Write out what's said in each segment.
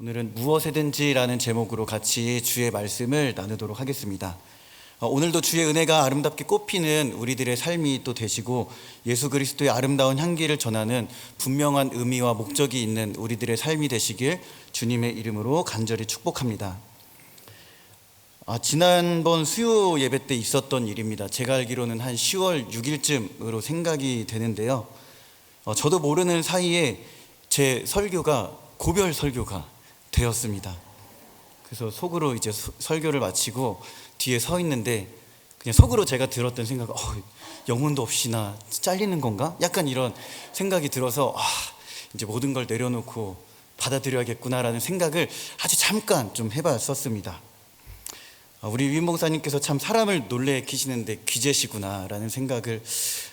오늘은 무엇에든지라는 제목으로 같이 주의 말씀을 나누도록 하겠습니다. 오늘도 주의 은혜가 아름답게 꽃피는 우리들의 삶이 또 되시고 예수 그리스도의 아름다운 향기를 전하는 분명한 의미와 목적이 있는 우리들의 삶이 되시길 주님의 이름으로 간절히 축복합니다. 지난번 수요 예배 때 있었던 일입니다. 제가 알기로는 한 10월 6일쯤으로 생각이 되는데요. 저도 모르는 사이에 제 설교가 고별 설교가 되었습니다. 그래서 속으로 이제 설교를 마치고 뒤에 서 있는데 그냥 속으로 제가 들었던 생각은 영혼도 없이나 잘리는 건가? 약간 이런 생각이 들어서 이제 모든 걸 내려놓고 받아들여야겠구나라는 생각을 아주 잠깐 좀 해봤었습니다. 우리 윈 목사님께서 참 사람을 놀래키시는데 귀재시구나라는 생각을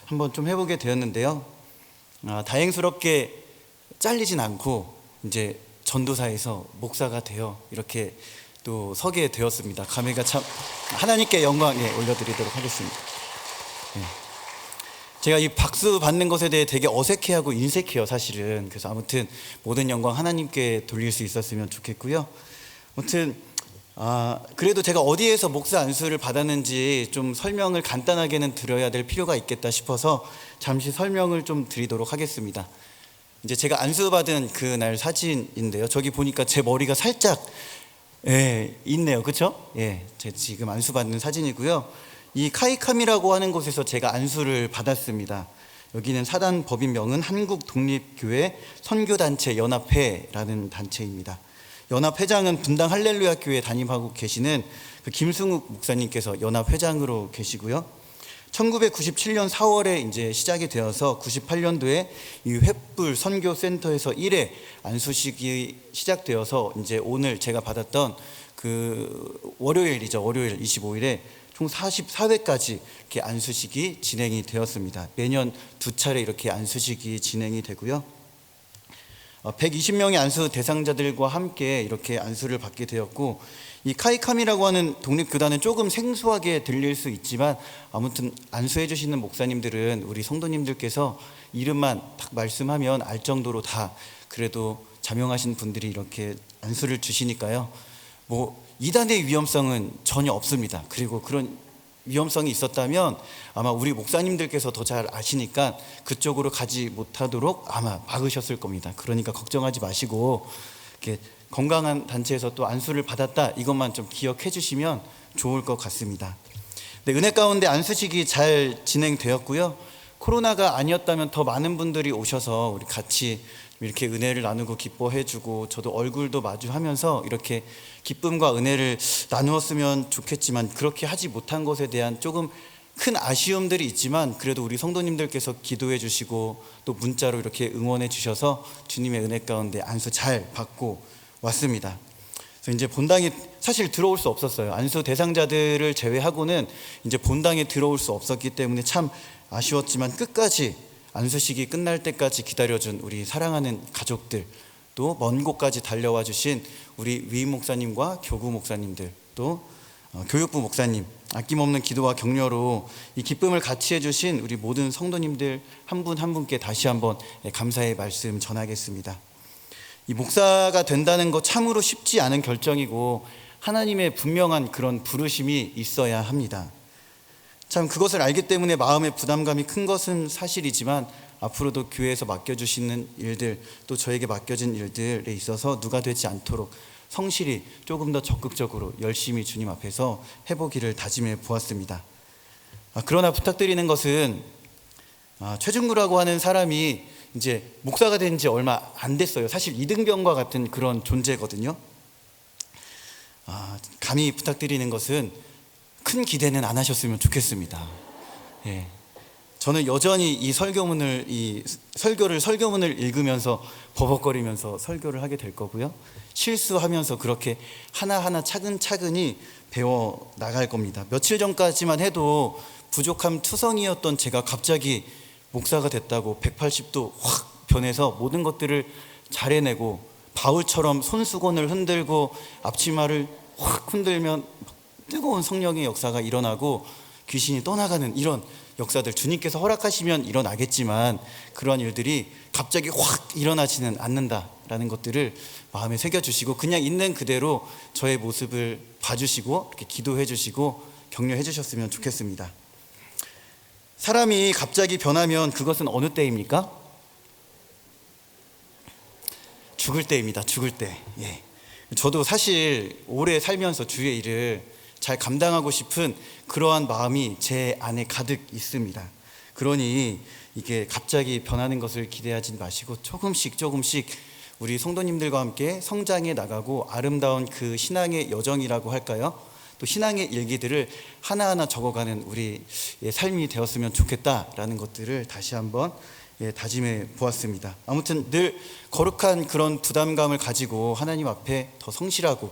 한번 좀 해보게 되었는데요. 다행스럽게 잘리진 않고 이제 전도사에서 목사가 되어 이렇게 또 서게 되었습니다. 감회가 참 하나님께 영광에 올려드리도록 하겠습니다. 제가 이 박수 받는 것에 대해 되게 어색해하고 인색해요, 사실은. 그래서 아무튼 모든 영광 하나님께 돌릴 수 있었으면 좋겠고요. 아무튼 그래도 제가 어디에서 목사 안수를 받았는지 좀 설명을 간단하게는 드려야 될 필요가 있겠다 싶어서 잠시 설명을 좀 드리도록 하겠습니다. 이제 제가 안수받은 그날 사진인데요. 저기 보니까 제 머리가 살짝 있네요. 그렇죠? 제가 지금 안수받는 사진이고요. 이 카이캄이라고 하는 곳에서 제가 안수를 받았습니다. 여기는 사단 법인명은 한국독립교회 선교단체 연합회라는 단체입니다. 연합회장은 분당 할렐루야 교회에 담임하고 계시는 그 김승욱 목사님께서 연합회장으로 계시고요. 1997년 4월에 이제 시작이 되어서 98년도에 이 횃불 선교센터에서 1회 안수식이 시작되어서 이제 오늘 제가 받았던 그 월요일이죠. 월요일 25일에 총 44회까지 이렇게 안수식이 진행이 되었습니다. 매년 2차례 이렇게 안수식이 진행이 되고요. 120명의 안수 대상자들과 함께 이렇게 안수를 받게 되었고, 이 카이캄이라고 하는 독립교단은 조금 생소하게 들릴 수 있지만 아무튼 안수해 주시는 목사님들은 우리 성도님들께서 이름만 딱 말씀하면 알 정도로 다 그래도 자명하신 분들이 이렇게 안수를 주시니까요. 이단의 위험성은 전혀 없습니다. 그리고 그런 위험성이 있었다면 아마 우리 목사님들께서 더 잘 아시니까 그쪽으로 가지 못하도록 아마 막으셨을 겁니다. 그러니까 걱정하지 마시고 이렇게 건강한 단체에서 또 안수를 받았다, 이것만 좀 기억해 주시면 좋을 것 같습니다. 은혜 가운데 안수식이 잘 진행되었고요. 코로나가 아니었다면 더 많은 분들이 오셔서 우리 같이 이렇게 은혜를 나누고 기뻐해 주고 저도 얼굴도 마주하면서 이렇게 기쁨과 은혜를 나누었으면 좋겠지만 그렇게 하지 못한 것에 대한 조금 큰 아쉬움들이 있지만 그래도 우리 성도님들께서 기도해 주시고 또 문자로 이렇게 응원해 주셔서 주님의 은혜 가운데 안수 잘 받고 왔습니다. 그래서 이제 본당에 사실 들어올 수 없었어요. 안수 대상자들을 제외하고는 이제 본당에 들어올 수 없었기 때문에 참 아쉬웠지만 끝까지 안수식이 끝날 때까지 기다려준 우리 사랑하는 가족들, 또 먼 곳까지 달려와 주신 우리 위임 목사님과 교구 목사님들, 또 교육부 목사님, 아낌없는 기도와 격려로 이 기쁨을 같이 해주신 우리 모든 성도님들 한 분 한 분께 다시 한번 감사의 말씀 전하겠습니다. 이 목사가 된다는 거 참으로 쉽지 않은 결정이고 하나님의 분명한 그런 부르심이 있어야 합니다. 참 그것을 알기 때문에 마음의 부담감이 큰 것은 사실이지만 앞으로도 교회에서 맡겨주시는 일들, 또 저에게 맡겨진 일들에 있어서 누가 되지 않도록 성실히 조금 더 적극적으로 열심히 주님 앞에서 해보기를 다짐해 보았습니다. 그러나 부탁드리는 것은 최중구라고 하는 사람이 이제 목사가 된 지 얼마 안 됐어요. 사실 이등병과 같은 그런 존재거든요. 감히 부탁드리는 것은 큰 기대는 안 하셨으면 좋겠습니다. 저는 여전히 이 설교문을 읽으면서 버벅거리면서 설교를 하게 될 거고요. 실수하면서 그렇게 하나하나 차근차근히 배워 나갈 겁니다. 며칠 전까지만 해도 부족함 투성이었던 제가 갑자기 목사가 됐다고 180도 확 변해서 모든 것들을 잘 해내고 바울처럼 손수건을 흔들고 앞치마를 확 흔들면 뜨거운 성령의 역사가 일어나고 귀신이 떠나가는 이런 역사들 주님께서 허락하시면 일어나겠지만 그러한 일들이 갑자기 확 일어나지는 않는다라는 것들을 마음에 새겨주시고 그냥 있는 그대로 저의 모습을 봐주시고 이렇게 기도해 주시고 격려해 주셨으면 좋겠습니다. 사람이 갑자기 변하면 그것은 어느 때입니까? 죽을 때입니다. 죽을 때. 예. 저도 사실 오래 살면서 주의 일을 잘 감당하고 싶은 그러한 마음이 제 안에 가득 있습니다. 그러니 이게 갑자기 변하는 것을 기대하지 마시고 조금씩 우리 성도님들과 함께 성장해 나가고 아름다운 그 신앙의 여정이라고 할까요? 또 신앙의 일기들을 하나하나 적어가는 우리 삶이 되었으면 좋겠다라는 것들을 다시 한번 다짐해 보았습니다. 아무튼 늘 거룩한 그런 부담감을 가지고 하나님 앞에 더 성실하고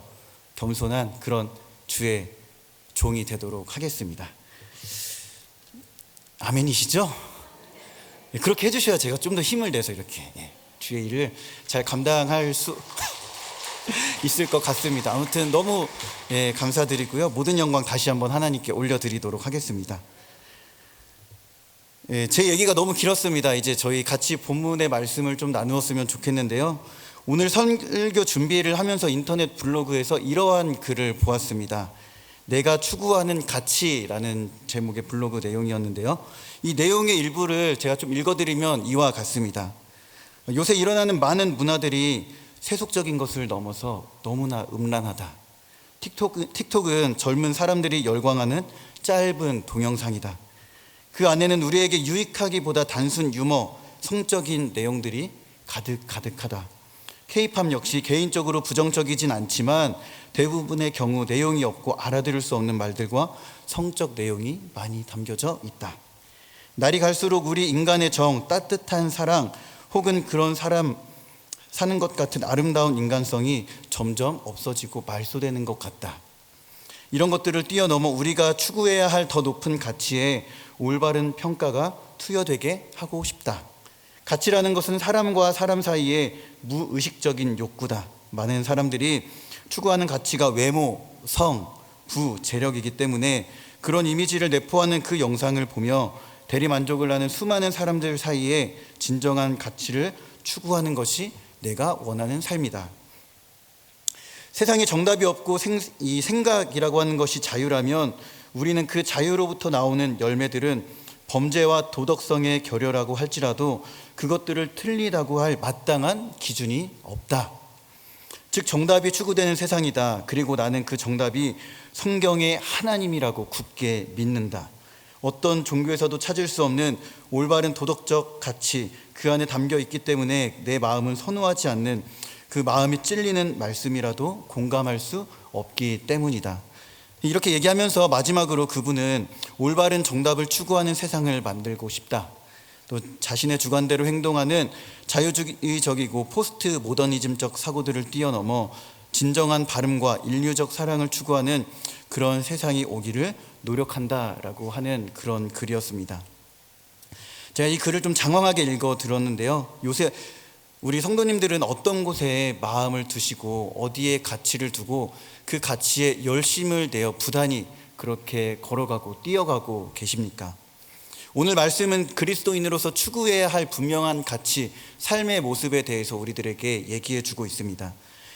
겸손한 그런 주의 종이 되도록 하겠습니다. 아멘이시죠? 그렇게 해주셔야 제가 좀 더 힘을 내서 이렇게 주의 일을 잘 감당할 수 있을 것 같습니다. 아무튼 너무 감사드리고요. 모든 영광 다시 한번 하나님께 올려드리도록 하겠습니다. 제 얘기가 너무 길었습니다. 이제 저희 같이 본문의 말씀을 좀 나누었으면 좋겠는데요. 오늘 설교 준비를 하면서 인터넷 블로그에서 이러한 글을 보았습니다. 내가 추구하는 가치라는 제목의 블로그 내용이었는데요. 이 내용의 일부를 제가 좀 읽어드리면 이와 같습니다. 요새 일어나는 많은 문화들이 세속적인 것을 넘어서 너무나 음란하다. 틱톡은 젊은 사람들이 열광하는 짧은 동영상이다. 그 안에는 우리에게 유익하기보다 단순 유머, 성적인 내용들이 가득하다. K-팝 역시 개인적으로 부정적이진 않지만 대부분의 경우 내용이 없고 알아들을 수 없는 말들과 성적 내용이 많이 담겨져 있다. 날이 갈수록 우리 인간의 정, 따뜻한 사랑 혹은 그런 사람 사는 것 같은 아름다운 인간성이 점점 없어지고 말소되는 것 같다. 이런 것들을 뛰어넘어 우리가 추구해야 할 더 높은 가치에 올바른 평가가 투여되게 하고 싶다. 가치라는 것은 사람과 사람 사이의 무의식적인 욕구다. 많은 사람들이 추구하는 가치가 외모, 성, 부, 재력이기 때문에 그런 이미지를 내포하는 그 영상을 보며 대리만족을 하는 수많은 사람들 사이에 진정한 가치를 추구하는 것이 내가 원하는 삶이다. 세상에 정답이 없고 이 생각이라고 하는 것이 자유라면 우리는 그 자유로부터 나오는 열매들은 범죄와 도덕성의 결여라고 할지라도 그것들을 틀리다고 할 마땅한 기준이 없다. 즉 정답이 추구되는 세상이다. 그리고 나는 그 정답이 성경의 하나님이라고 굳게 믿는다. 어떤 종교에서도 찾을 수 없는 올바른 도덕적 가치 그 안에 담겨 있기 때문에 내 마음은 선호하지 않는 그 마음이 찔리는 말씀이라도 공감할 수 없기 때문이다. 이렇게 얘기하면서 마지막으로 그분은 올바른 정답을 추구하는 세상을 만들고 싶다. 또 자신의 주관대로 행동하는 자유주의적이고 포스트 모더니즘적 사고들을 뛰어넘어 진정한 바름과 인류적 사랑을 추구하는 그런 세상이 오기를 노력한다라고 하는 그런 글이었습니다. 제가 이 글을 좀 장황하게 읽어 들었는데요. 요새 우리 성도님들은 어떤 곳에 마음을 두시고 어디에 가치를 두고 그 가치에 열심을 내어 부단히 그렇게 걸어가고 뛰어가고 계십니까? 오늘 말씀은 그리스도인으로서 추구해야 할 분명한 가치, 삶의 모습에 대해서 우리들에게 얘기해 주고 있습니다.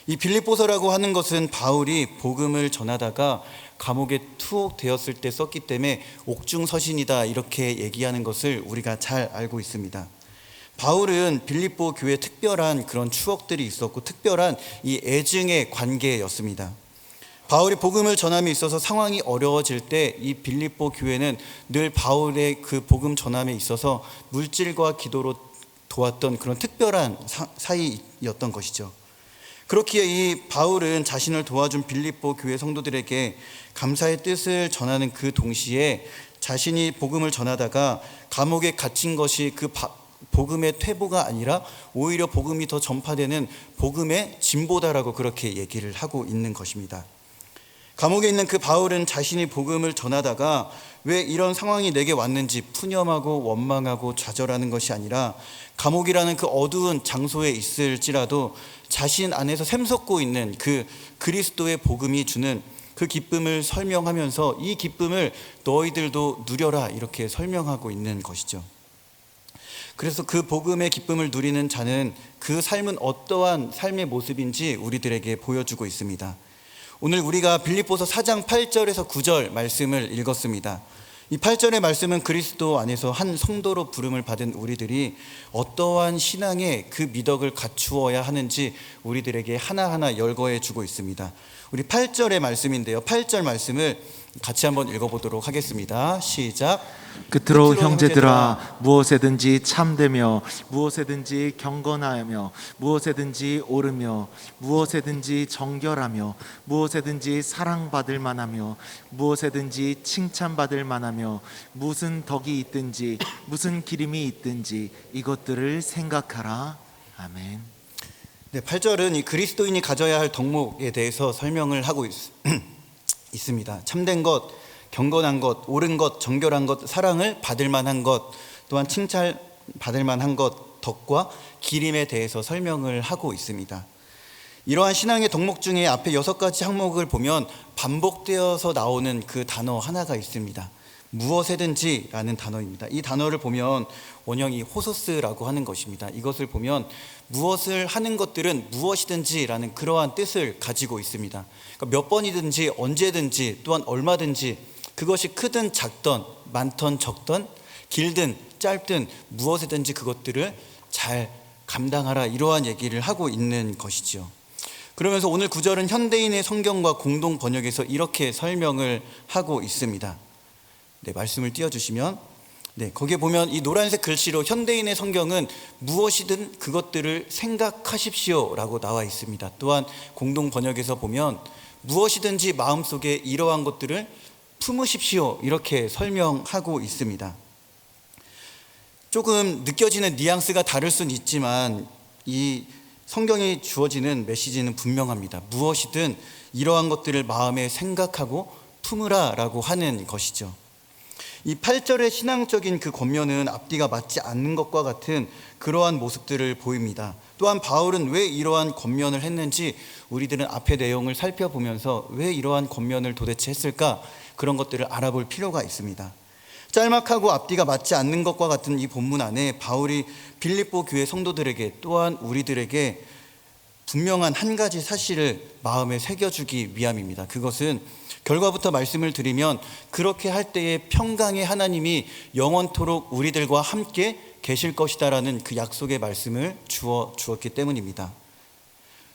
이 빌립보서라고 하는 것은 바울이 복음을 전하다가 감옥에 투옥되었을 때 썼기 때문에 옥중서신이다 이렇게 얘기하는 것을 우리가 잘 알고 있습니다. 바울은 빌립보 교회에 특별한 그런 추억들이 있었고 특별한 이 애증의 관계였습니다. 바울이 복음을 전함에 있어서 상황이 어려워질 때 이 빌립보 교회는 늘 바울의 그 복음 전함에 있어서 물질과 기도로 도왔던 그런 특별한 사이였던 것이죠. 그렇기에 이 바울은 자신을 도와준 빌립보 교회 성도들에게 감사의 뜻을 전하는 그 동시에 자신이 복음을 전하다가 감옥에 갇힌 것이 그 복음의 퇴보가 아니라 오히려 복음이 더 전파되는 복음의 진보다라고 그렇게 얘기를 하고 있는 것입니다. 감옥에 있는 그 바울은 자신이 복음을 전하다가 왜 이런 상황이 내게 왔는지 푸념하고 원망하고 좌절하는 것이 아니라 감옥이라는 그 어두운 장소에 있을지라도 자신 안에서 샘솟고 있는 그 그리스도의 복음이 주는 그 그 기쁨을 설명하면서 이 기쁨을 너희들도 누려라 이렇게 설명하고 있는 것이죠. 그래서 그 복음의 기쁨을 누리는 자는 그 삶은 어떠한 삶의 모습인지 우리들에게 보여주고 있습니다. 오늘 우리가 빌립보서 4장 8절에서 9절 말씀을 읽었습니다. 이 8절의 말씀은 그리스도 안에서 한 성도로 부름을 받은 우리들이 어떠한 신앙의 그 미덕을 갖추어야 하는지 우리들에게 하나하나 열거해 주고 있습니다. 우리 8절의 말씀인데요, 8절 말씀을 같이 한번 읽어보도록 하겠습니다. 시작. 끝으로 형제들아, 무엇에든지 참되며 무엇에든지 경건하며 무엇에든지 옳으며 무엇에든지 정결하며 무엇에든지 사랑받을 만하며 무엇에든지 칭찬받을 만하며 무슨 덕이 있든지 무슨 기림이 있든지 이것들을 생각하라. 아멘. 네, 8절은 이 그리스도인이 가져야 할 덕목에 대해서 설명을 하고 있습니다. 참된 것, 경건한 것, 옳은 것, 정결한 것, 사랑을 받을 만한 것, 또한 칭찬 받을 만한 것, 덕과 기림에 대해서 설명을 하고 있습니다. 이러한 신앙의 덕목 중에 앞에 6가지 항목을 보면 반복되어서 나오는 그 단어 하나가 있습니다. 무엇에든지라는 단어입니다. 이 단어를 보면 원형이 호소스라고 하는 것입니다. 이것을 보면 무엇을 하는 것들은 무엇이든지라는 그러한 뜻을 가지고 있습니다. 그러니까 몇 번이든지 언제든지 또한 얼마든지 그것이 크든 작든 많든 적든 길든 짧든 무엇이든지 그것들을 잘 감당하라, 이러한 얘기를 하고 있는 것이죠. 그러면서 오늘 구절은 현대인의 성경과 공동 번역에서 이렇게 설명을 하고 있습니다. 네, 말씀을 띄워주시면, 네, 거기에 보면 이 노란색 글씨로 현대인의 성경은 무엇이든 그것들을 생각하십시오 라고 나와 있습니다. 또한 공동 번역에서 보면 무엇이든지 마음속에 이러한 것들을 품으십시오 이렇게 설명하고 있습니다. 조금 느껴지는 뉘앙스가 다를 수는 있지만 이 성경에 주어지는 메시지는 분명합니다. 무엇이든 이러한 것들을 마음에 생각하고 품으라 라고 하는 것이죠. 이 8절의 신앙적인 그 권면은 앞뒤가 맞지 않는 것과 같은 그러한 모습들을 보입니다. 또한 바울은 왜 이러한 권면을 했는지 우리들은 앞의 내용을 살펴보면서 왜 이러한 권면을 도대체 했을까, 그런 것들을 알아볼 필요가 있습니다. 짤막하고 앞뒤가 맞지 않는 것과 같은 이 본문 안에 바울이 빌립보 교회 성도들에게 또한 우리들에게 분명한 한 가지 사실을 마음에 새겨주기 위함입니다. 그것은 결과부터 말씀을 드리면 그렇게 할 때에 평강의 하나님이 영원토록 우리들과 함께 계실 것이다라는 그 약속의 말씀을 주었기 때문입니다.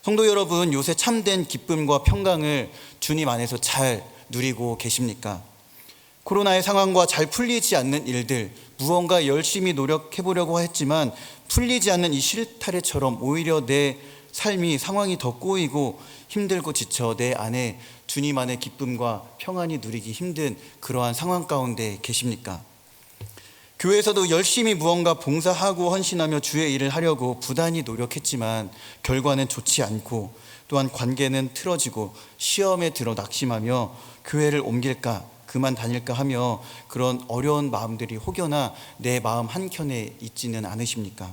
성도 여러분, 요새 참된 기쁨과 평강을 주님 안에서 잘 누리고 계십니까? 코로나의 상황과 잘 풀리지 않는 일들, 무언가 열심히 노력해 보려고 했지만 풀리지 않는 이 실타래처럼 오히려 내 삶이 상황이 더 꼬이고 힘들고 지쳐 내 안에 주님 안의 기쁨과 평안이 누리기 힘든 그러한 상황 가운데 계십니까? 교회에서도 열심히 무언가 봉사하고 헌신하며 주의 일을 하려고 부단히 노력했지만 결과는 좋지 않고 또한 관계는 틀어지고 시험에 들어 낙심하며 교회를 옮길까 그만 다닐까 하며 그런 어려운 마음들이 혹여나 내 마음 한켠에 있지는 않으십니까?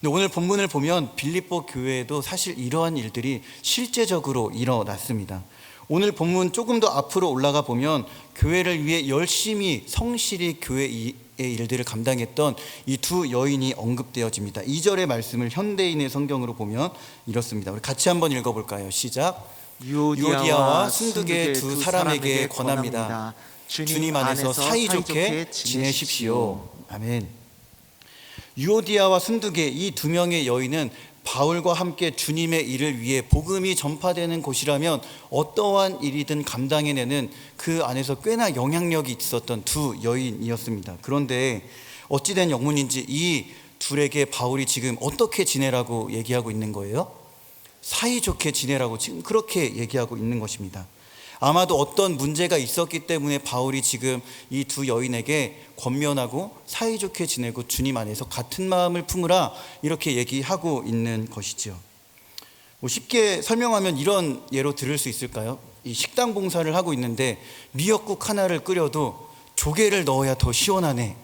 근데 오늘 본문을 보면 빌립보 교회에도 사실 이러한 일들이 실제적으로 일어났습니다. 오늘 본문 조금 더 앞으로 올라가 보면 교회를 위해 열심히 성실히 교회의 일들을 감당했던 이 두 여인이 언급되어집니다. 2절의 말씀을 현대인의 성경으로 보면 이렇습니다. 우리 같이 한번 읽어볼까요? 시작. 유오디아와 순두계 두 사람에게 권합니다. 주님 안에서 사이좋게 지내십시오. 아멘. 유오디아와 순두계 이 두 명의 여인은 바울과 함께 주님의 일을 위해 복음이 전파되는 곳이라면 어떠한 일이든 감당해내는 그 안에서 꽤나 영향력이 있었던 두 여인이었습니다. 그런데 어찌된 영문인지 이 둘에게 바울이 지금 어떻게 지내라고 얘기하고 있는 거예요? 사이좋게 지내라고 지금 그렇게 얘기하고 있는 것입니다. 아마도 어떤 문제가 있었기 때문에 바울이 지금 이 두 여인에게 권면하고 사이좋게 지내고 주님 안에서 같은 마음을 품으라 이렇게 얘기하고 있는 것이죠. 쉽게 설명하면 이런 예로 들을 수 있을까요? 이 식당 봉사를 하고 있는데 미역국 하나를 끓여도 조개를 넣어야 더 시원하네,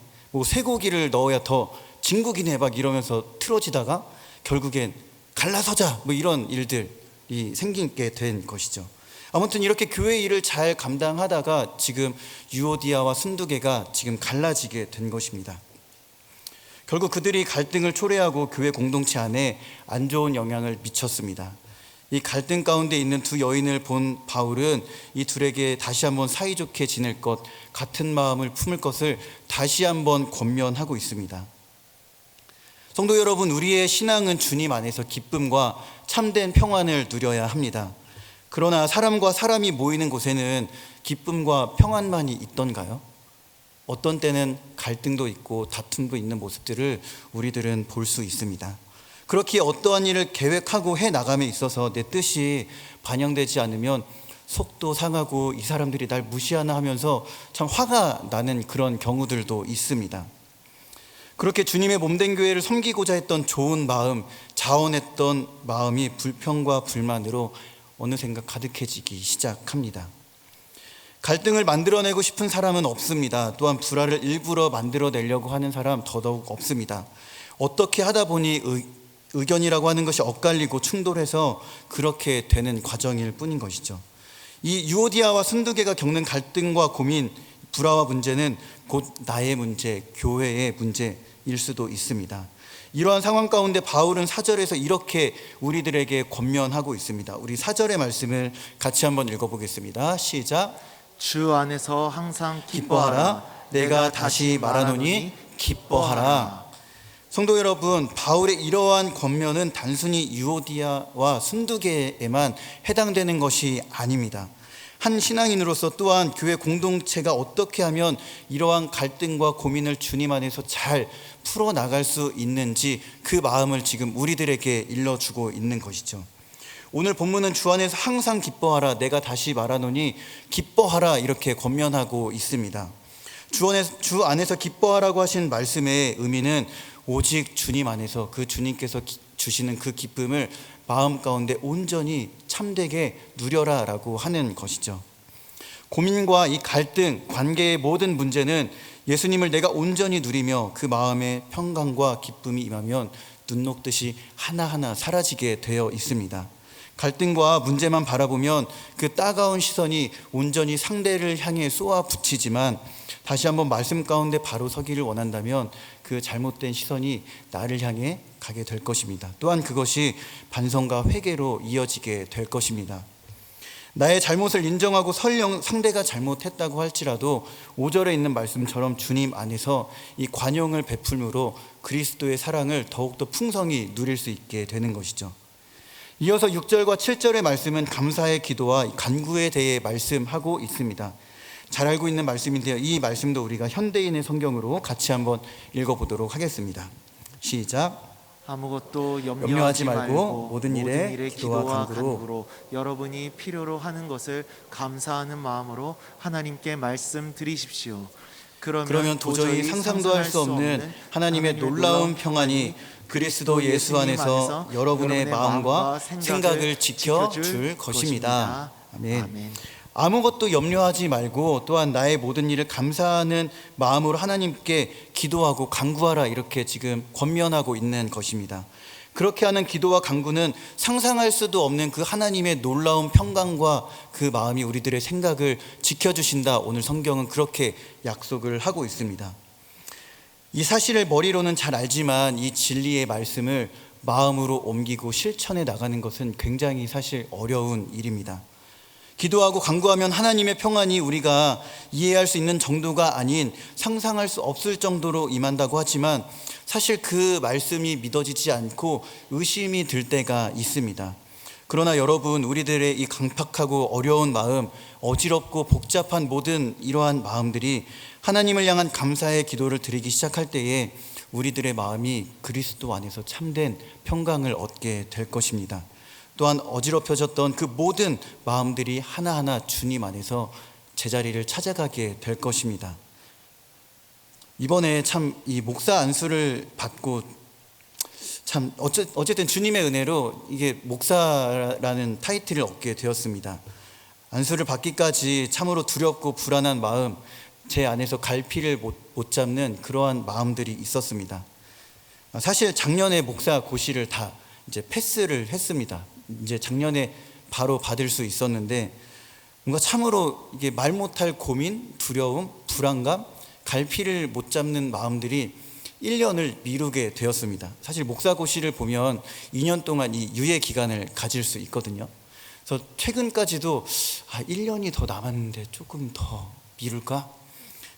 쇠고기를 넣어야 더 진국이네 막 이러면서 틀어지다가 결국엔 갈라서자 이런 일들이 생기게 된 것이죠. 아무튼 이렇게 교회 일을 잘 감당하다가 지금 유오디아와 순두계가 지금 갈라지게 된 것입니다. 결국 그들이 갈등을 초래하고 교회 공동체 안에 안 좋은 영향을 미쳤습니다. 이 갈등 가운데 있는 두 여인을 본 바울은 이 둘에게 다시 한번 사이좋게 지낼 것, 같은 마음을 품을 것을 다시 한번 권면하고 있습니다. 성도 여러분, 우리의 신앙은 주님 안에서 기쁨과 참된 평안을 누려야 합니다. 그러나 사람과 사람이 모이는 곳에는 기쁨과 평안만이 있던가요? 어떤 때는 갈등도 있고 다툼도 있는 모습들을 우리들은 볼 수 있습니다. 그렇기에 어떠한 일을 계획하고 해나감에 있어서 내 뜻이 반영되지 않으면 속도 상하고 이 사람들이 날 무시하나 하면서 참 화가 나는 그런 경우들도 있습니다. 그렇게 주님의 몸된 교회를 섬기고자 했던 좋은 마음, 자원했던 마음이 불평과 불만으로 어느샌가 가득해지기 시작합니다. 갈등을 만들어내고 싶은 사람은 없습니다. 또한 불화를 일부러 만들어내려고 하는 사람 더더욱 없습니다. 어떻게 하다 보니 의견이라고 하는 것이 엇갈리고 충돌해서 그렇게 되는 과정일 뿐인 것이죠. 이 유오디아와 순두계가 겪는 갈등과 고민, 불화와 문제는 곧 나의 문제, 교회의 문제일 수도 있습니다. 이러한 상황 가운데 바울은 4절에서 이렇게 우리들에게 권면하고 있습니다. 우리 4절의 말씀을 같이 한번 읽어보겠습니다. 시작. 주 안에서 항상 기뻐하라. 내가 다시 말하노니 기뻐하라. 성도 여러분, 바울의 이러한 권면은 단순히 유오디아와 순두계에만 해당되는 것이 아닙니다. 한 신앙인으로서 또한 교회 공동체가 어떻게 하면 이러한 갈등과 고민을 주님 안에서 잘 풀어나갈 수 있는지 그 마음을 지금 우리들에게 일러주고 있는 것이죠. 오늘 본문은 주 안에서 항상 기뻐하라, 내가 다시 말하노니 기뻐하라, 이렇게 권면하고 있습니다. 주 안에서 기뻐하라고 하신 말씀의 의미는 오직 주님 안에서 그 주님께서 주시는 그 기쁨을 마음 가운데 온전히 참되게 누려라 라고 하는 것이죠. 고민과 이 갈등, 관계의 모든 문제는 예수님을 내가 온전히 누리며 그 마음의 평강과 기쁨이 임하면 눈 녹듯이 하나하나 사라지게 되어 있습니다. 갈등과 문제만 바라보면 그 따가운 시선이 온전히 상대를 향해 쏘아 붙이지만 다시 한번 말씀 가운데 바로 서기를 원한다면 그 잘못된 시선이 나를 향해 가게 될 것입니다. 또한 그것이 반성과 회개로 이어지게 될 것입니다. 나의 잘못을 인정하고 설령 상대가 잘못했다고 할지라도 5절에 있는 말씀처럼 주님 안에서 이 관용을 베풀므로 그리스도의 사랑을 더욱더 풍성히 누릴 수 있게 되는 것이죠. 이어서 6절과 7절의 말씀은 감사의 기도와 간구에 대해 말씀하고 있습니다. 잘 알고 있는 말씀인데요, 이 말씀도 우리가 현대인의 성경으로 같이 한번 읽어보도록 하겠습니다. 시작. 아무것도 염려하지 말고 모든 일에 기도와 간구로 여러분이 필요로 하는 것을 감사하는 마음으로 하나님께 말씀드리십시오. 그러면 도저히 상상도 할 수 없는 하나님의 놀라운 평안이 그리스도 예수 안에서 여러분의 마음과 생각을 지켜줄 것입니다. 아멘. 아무것도 염려하지 말고 또한 나의 모든 일을 감사하는 마음으로 하나님께 기도하고 간구하라, 이렇게 지금 권면하고 있는 것입니다. 그렇게 하는 기도와 간구는 상상할 수도 없는 그 하나님의 놀라운 평강과 그 마음이 우리들의 생각을 지켜주신다. 오늘 성경은 그렇게 약속을 하고 있습니다. 이 사실을 머리로는 잘 알지만 이 진리의 말씀을 마음으로 옮기고 실천해 나가는 것은 굉장히 사실 어려운 일입니다. 기도하고 간구하면 하나님의 평안이 우리가 이해할 수 있는 정도가 아닌 상상할 수 없을 정도로 임한다고 하지만 사실 그 말씀이 믿어지지 않고 의심이 들 때가 있습니다. 그러나 여러분, 우리들의 이 강팍하고 어려운 마음, 어지럽고 복잡한 모든 이러한 마음들이 하나님을 향한 감사의 기도를 드리기 시작할 때에 우리들의 마음이 그리스도 안에서 참된 평강을 얻게 될 것입니다. 또한 어지럽혀졌던 그 모든 마음들이 하나하나 주님 안에서 제자리를 찾아가게 될 것입니다. 이번에 참 이 목사 안수를 받고 참 어쨌든 주님의 은혜로 이게 목사라는 타이틀을 얻게 되었습니다. 안수를 받기까지 참으로 두렵고 불안한 마음, 제 안에서 갈피를 못 잡는 그러한 마음들이 있었습니다. 사실 작년에 목사 고시를 다 이제 패스를 했습니다. 이제 작년에 바로 받을 수 있었는데 뭔가 참으로 이게 말 못할 고민, 두려움, 불안감, 갈피를 못 잡는 마음들이 1년을 미루게 되었습니다. 사실 목사고시를 보면 2년 동안 이 유예 기간을 가질 수 있거든요. 그래서 최근까지도 1년이 더 남았는데 조금 더 미룰까?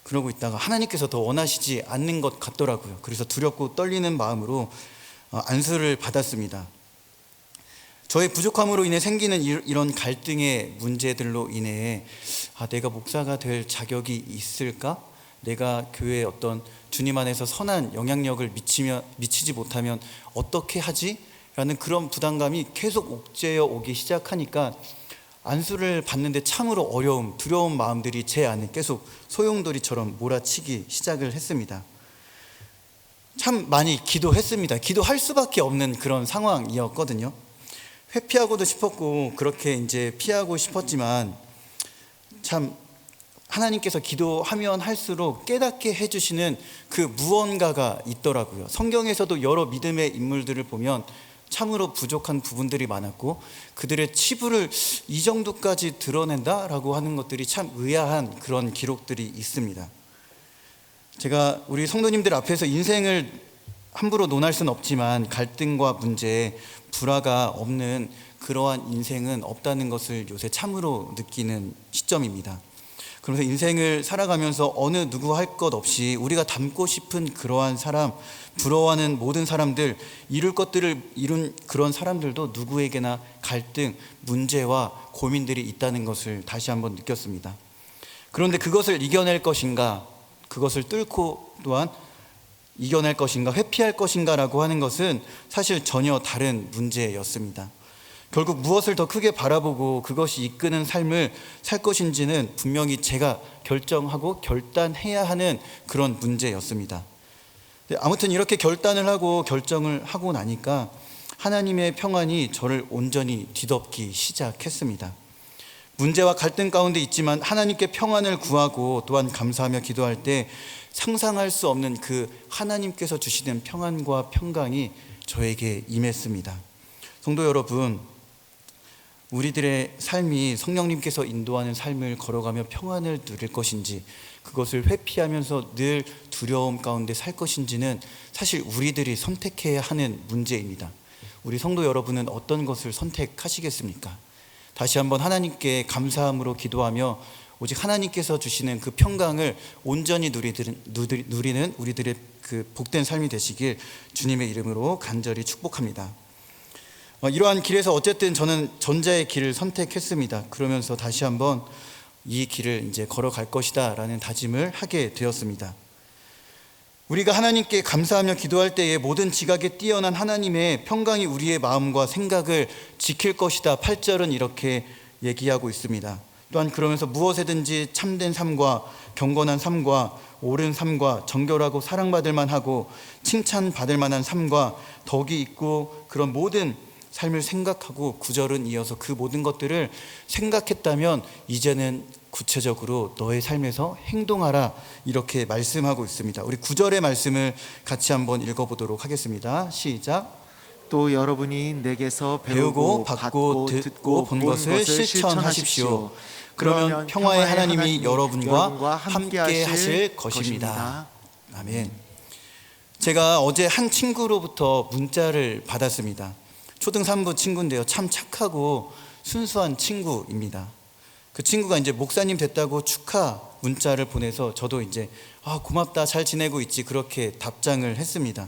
그러고 있다가 하나님께서 더 원하시지 않는 것 같더라고요. 그래서 두렵고 떨리는 마음으로 안수를 받았습니다. 저의 부족함으로 인해 생기는 이런 갈등의 문제들로 인해 내가 목사가 될 자격이 있을까? 내가 교회에 어떤 주님 안에서 선한 영향력을 미치지 못하면 어떻게 하지? 라는 그런 부담감이 계속 옥죄어 오기 시작하니까 안수를 받는데 참으로 어려움, 두려운 마음들이 제 안에 계속 소용돌이처럼 몰아치기 시작을 했습니다. 참 많이 기도했습니다. 기도할 수밖에 없는 그런 상황이었거든요. 회피하고도 싶었고 그렇게 이제 피하고 싶었지만 참 하나님께서 기도하면 할수록 깨닫게 해주시는 그 무언가가 있더라고요. 성경에서도 여러 믿음의 인물들을 보면 참으로 부족한 부분들이 많았고 그들의 치부를 이 정도까지 드러낸다라고 하는 것들이 참 의아한 그런 기록들이 있습니다. 제가 우리 성도님들 앞에서 인생을 함부로 논할 수는 없지만 갈등과 문제, 불화가 없는 그러한 인생은 없다는 것을 요새 참으로 느끼는 시점입니다. 그래서 인생을 살아가면서 어느 누구 할 것 없이 우리가 닮고 싶은 그러한 사람, 부러워하는 모든 사람들, 이룰 것들을 이룬 그런 사람들도 누구에게나 갈등, 문제와 고민들이 있다는 것을 다시 한번 느꼈습니다. 그런데 그것을 이겨낼 것인가, 그것을 뚫고 또한 이겨낼 것인가, 회피할 것인가라고 하는 것은 사실 전혀 다른 문제였습니다. 결국 무엇을 더 크게 바라보고 그것이 이끄는 삶을 살 것인지는 분명히 제가 결정하고 결단해야 하는 그런 문제였습니다. 아무튼 이렇게 결단을 하고 결정을 하고 나니까 하나님의 평안이 저를 온전히 뒤덮기 시작했습니다. 문제와 갈등 가운데 있지만 하나님께 평안을 구하고 또한 감사하며 기도할 때 상상할 수 없는 그 하나님께서 주시는 평안과 평강이 저에게 임했습니다. 성도 여러분, 우리들의 삶이 성령님께서 인도하는 삶을 걸어가며 평안을 누릴 것인지 그것을 회피하면서 늘 두려움 가운데 살 것인지는 사실 우리들이 선택해야 하는 문제입니다. 우리 성도 여러분은 어떤 것을 선택하시겠습니까? 다시 한번 하나님께 감사함으로 기도하며 오직 하나님께서 주시는 그 평강을 온전히 누리는 우리들의 그 복된 삶이 되시길 주님의 이름으로 간절히 축복합니다. 이러한 길에서 어쨌든 저는 전자의 길을 선택했습니다. 그러면서 다시 한번 이 길을 이제 걸어갈 것이다 라는 다짐을 하게 되었습니다. 우리가 하나님께 감사하며 기도할 때에 모든 지각에 뛰어난 하나님의 평강이 우리의 마음과 생각을 지킬 것이다. 8절은 이렇게 얘기하고 있습니다. 또한 그러면서 무엇에든지 참된 삶과 경건한 삶과 옳은 삶과 정결하고 사랑받을 만하고 칭찬받을 만한 삶과 덕이 있고 그런 모든 삶을 생각하고 9절은 이어서 그 모든 것들을 생각했다면 이제는 구체적으로 너의 삶에서 행동하라 이렇게 말씀하고 있습니다. 우리 9절의 말씀을 같이 한번 읽어보도록 하겠습니다. 시작. 또 여러분이 내게서 배우고 받고 듣고 본 것을 실천하십시오. 그러면 평화의 하나님이 여러분과 함께 하실 것입니다. 아멘. 제가 어제 한 친구로부터 문자를 받았습니다. 초등 3부 친구인데요. 참 착하고 순수한 친구입니다. 그 친구가 이제 목사님 됐다고 축하 문자를 보내서 저도 이제 고맙다, 잘 지내고 있지 그렇게 답장을 했습니다.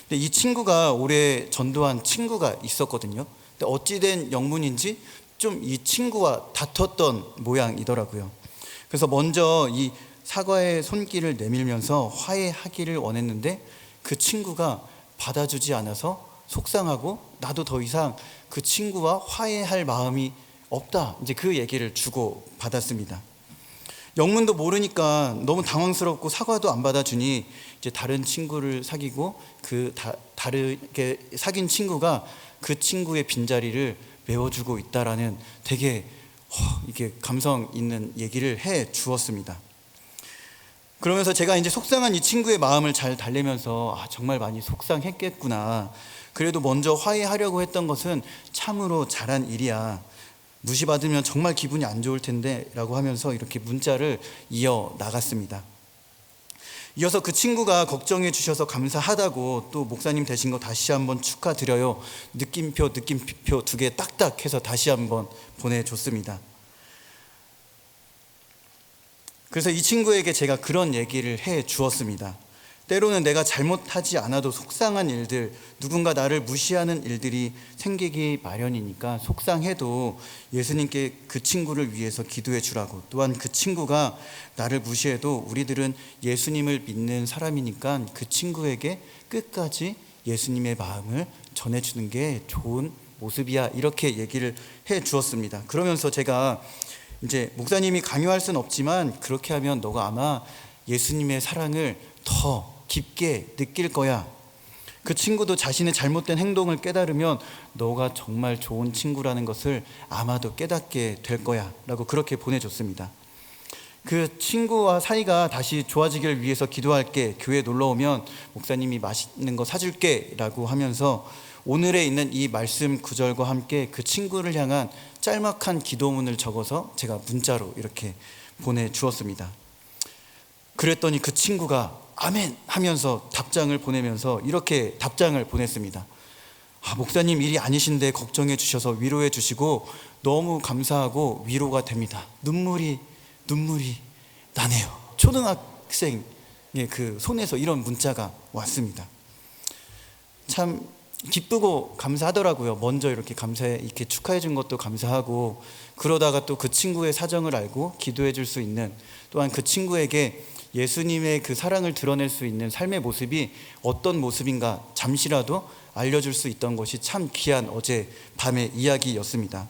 근데 이 친구가 올해 전도한 친구가 있었거든요. 근데 어찌된 영문인지 좀 이 친구와 다퉜던 모양이더라고요. 그래서 먼저 이 사과의 손길을 내밀면서 화해하기를 원했는데 그 친구가 받아주지 않아서 속상하고 나도 더 이상 그 친구와 화해할 마음이 없다. 이제 그 얘기를 주고 받았습니다. 영문도 모르니까 너무 당황스럽고 사과도 안 받아주니 이제 다른 친구를 사귀고 그 다르게 사귄 친구가 그 친구의 빈자리를 메워주고 있다라는 되게 이게 감성 있는 얘기를 해 주었습니다. 그러면서 제가 이제 속상한 이 친구의 마음을 잘 달래면서 정말 많이 속상했겠구나. 그래도 먼저 화해하려고 했던 것은 참으로 잘한 일이야. 무시받으면 정말 기분이 안 좋을 텐데 라고 하면서 이렇게 문자를 이어 나갔습니다. 이어서 그 친구가 걱정해 주셔서 감사하다고, 또 목사님 되신 거 다시 한번 축하드려요, 느낌표 2개 딱딱 해서 다시 한번 보내줬습니다. 그래서 이 친구에게 제가 그런 얘기를 해 주었습니다. 때로는 내가 잘못하지 않아도 속상한 일들, 누군가 나를 무시하는 일들이 생기기 마련이니까 속상해도 예수님께 그 친구를 위해서 기도해 주라고, 또한 그 친구가 나를 무시해도 우리들은 예수님을 믿는 사람이니까 그 친구에게 끝까지 예수님의 마음을 전해주는 게 좋은 모습이야, 이렇게 얘기를 해 주었습니다. 그러면서 제가 이제 목사님이 강요할 수는 없지만 그렇게 하면 너가 아마 예수님의 사랑을 더 깊게 느낄 거야. 그 친구도 자신의 잘못된 행동을 깨달으면 너가 정말 좋은 친구라는 것을 아마도 깨닫게 될 거야 라고 그렇게 보내줬습니다. 그 친구와 사이가 다시 좋아지기를 위해서 기도할게, 교회 놀러 오면 목사님이 맛있는 거 사줄게 라고 하면서 오늘에 있는 이 말씀 구절과 함께 그 친구를 향한 짤막한 기도문을 적어서 제가 문자로 이렇게 보내주었습니다. 그랬더니 그 친구가 아멘 하면서 답장을 보내면서 이렇게 답장을 보냈습니다. 목사님 일이 아니신데 걱정해 주셔서 위로해 주시고 너무 감사하고 위로가 됩니다. 눈물이 나네요. 초등학생의 그 손에서 이런 문자가 왔습니다. 참 기쁘고 감사하더라고요. 먼저 이렇게 이렇게 축하해 준 것도 감사하고, 그러다가 또 그 친구의 사정을 알고 기도해 줄 수 있는, 또한 그 친구에게 예수님의 그 사랑을 드러낼 수 있는 삶의 모습이 어떤 모습인가 잠시라도 알려줄 수 있던 것이 참 귀한 어제 밤의 이야기였습니다.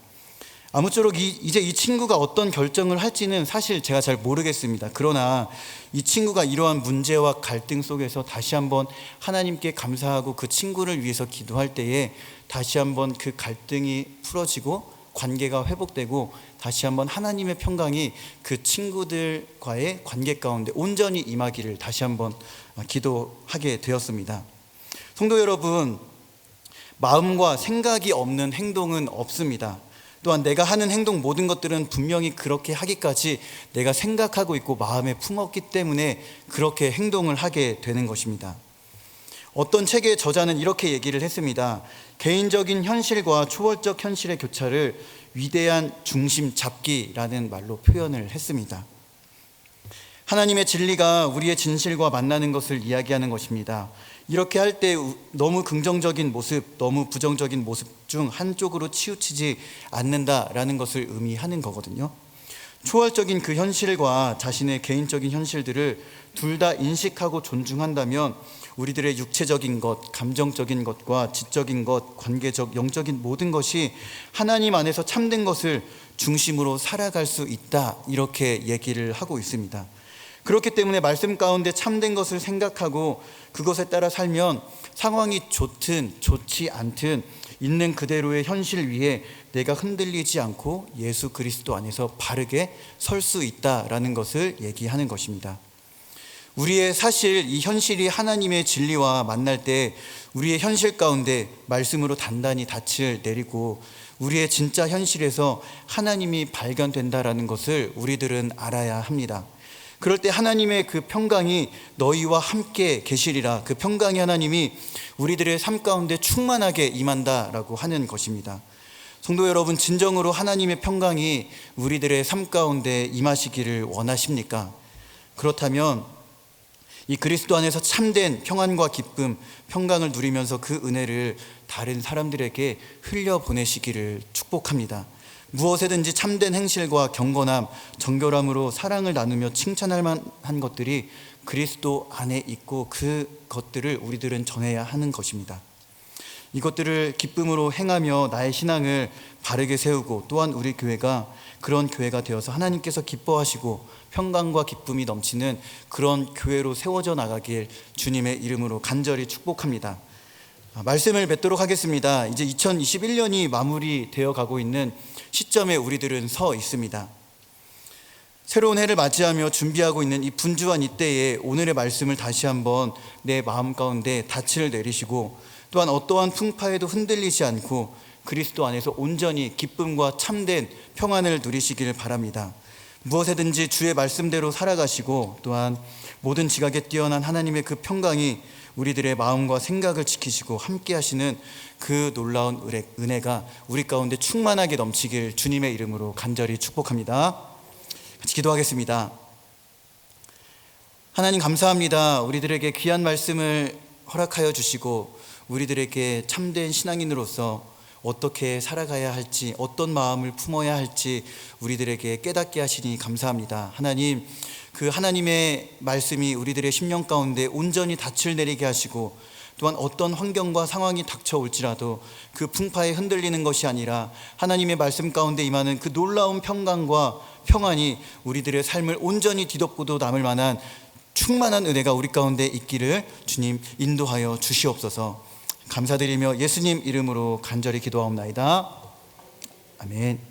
아무쪼록 이제 이 친구가 어떤 결정을 할지는 사실 제가 잘 모르겠습니다. 그러나 이 친구가 이러한 문제와 갈등 속에서 다시 한번 하나님께 감사하고 그 친구를 위해서 기도할 때에 다시 한번 그 갈등이 풀어지고 관계가 회복되고 다시 한번 하나님의 평강이 그 친구들과의 관계 가운데 온전히 임하기를 다시 한번 기도하게 되었습니다. 성도 여러분, 마음과 생각이 없는 행동은 없습니다. 또한 내가 하는 행동 모든 것들은 분명히 그렇게 하기까지 내가 생각하고 있고 마음에 품었기 때문에 그렇게 행동을 하게 되는 것입니다. 어떤 책의 저자는 이렇게 얘기를 했습니다. 개인적인 현실과 초월적 현실의 교차를 위대한 중심 잡기라는 말로 표현을 했습니다. 하나님의 진리가 우리의 진실과 만나는 것을 이야기하는 것입니다. 이렇게 할 때 너무 긍정적인 모습, 너무 부정적인 모습 중 한쪽으로 치우치지 않는다라는 것을 의미하는 거거든요. 초월적인 그 현실과 자신의 개인적인 현실들을 둘 다 인식하고 존중한다면 우리들의 육체적인 것, 감정적인 것과 지적인 것, 관계적, 영적인 모든 것이 하나님 안에서 참된 것을 중심으로 살아갈 수 있다, 이렇게 얘기를 하고 있습니다. 그렇기 때문에 말씀 가운데 참된 것을 생각하고 그것에 따라 살면 상황이 좋든 좋지 않든 있는 그대로의 현실 위에 내가 흔들리지 않고 예수 그리스도 안에서 바르게 설 수 있다라는 것을 얘기하는 것입니다. 우리의 사실 이 현실이 하나님의 진리와 만날 때 우리의 현실 가운데 말씀으로 단단히 닻을 내리고 우리의 진짜 현실에서 하나님이 발견된다라는 것을 우리들은 알아야 합니다. 그럴 때 하나님의 그 평강이 너희와 함께 계시리라, 그 평강이 하나님이 우리들의 삶 가운데 충만하게 임한다라고 하는 것입니다. 성도 여러분, 진정으로 하나님의 평강이 우리들의 삶 가운데 임하시기를 원하십니까? 그렇다면 이 그리스도 안에서 참된 평안과 기쁨, 평강을 누리면서 그 은혜를 다른 사람들에게 흘려보내시기를 축복합니다. 무엇에든지 참된 행실과 경건함, 정결함으로 사랑을 나누며 칭찬할 만한 것들이 그리스도 안에 있고 그 것들을 우리들은 전해야 하는 것입니다. 이것들을 기쁨으로 행하며 나의 신앙을 바르게 세우고, 또한 우리 교회가 그런 교회가 되어서 하나님께서 기뻐하시고 평강과 기쁨이 넘치는 그런 교회로 세워져 나가길 주님의 이름으로 간절히 축복합니다. 말씀을 맺도록 하겠습니다. 이제 2021년이 마무리되어 가고 있는 시점에 우리들은 서 있습니다. 새로운 해를 맞이하며 준비하고 있는 이 분주한 이때에 오늘의 말씀을 다시 한번 내 마음 가운데 닻을 내리시고, 또한 어떠한 풍파에도 흔들리지 않고 그리스도 안에서 온전히 기쁨과 참된 평안을 누리시기를 바랍니다. 무엇에든지 주의 말씀대로 살아가시고 또한 모든 지각에 뛰어난 하나님의 그 평강이 우리들의 마음과 생각을 지키시고 함께 하시는 그 놀라운 은혜가 우리 가운데 충만하게 넘치길 주님의 이름으로 간절히 축복합니다. 같이 기도하겠습니다. 하나님 감사합니다. 우리들에게 귀한 말씀을 허락하여 주시고 우리들에게 참된 신앙인으로서 어떻게 살아가야 할지, 어떤 마음을 품어야 할지 우리들에게 깨닫게 하시니 감사합니다. 하나님, 그 하나님의 말씀이 우리들의 심령 가운데 온전히 닻을 내리게 하시고 또한 어떤 환경과 상황이 닥쳐올지라도 그 풍파에 흔들리는 것이 아니라 하나님의 말씀 가운데 임하는 그 놀라운 평강과 평안이 우리들의 삶을 온전히 뒤덮고도 남을 만한 충만한 은혜가 우리 가운데 있기를 주님 인도하여 주시옵소서. 감사드리며 예수님 이름으로 간절히 기도하옵나이다. 아멘.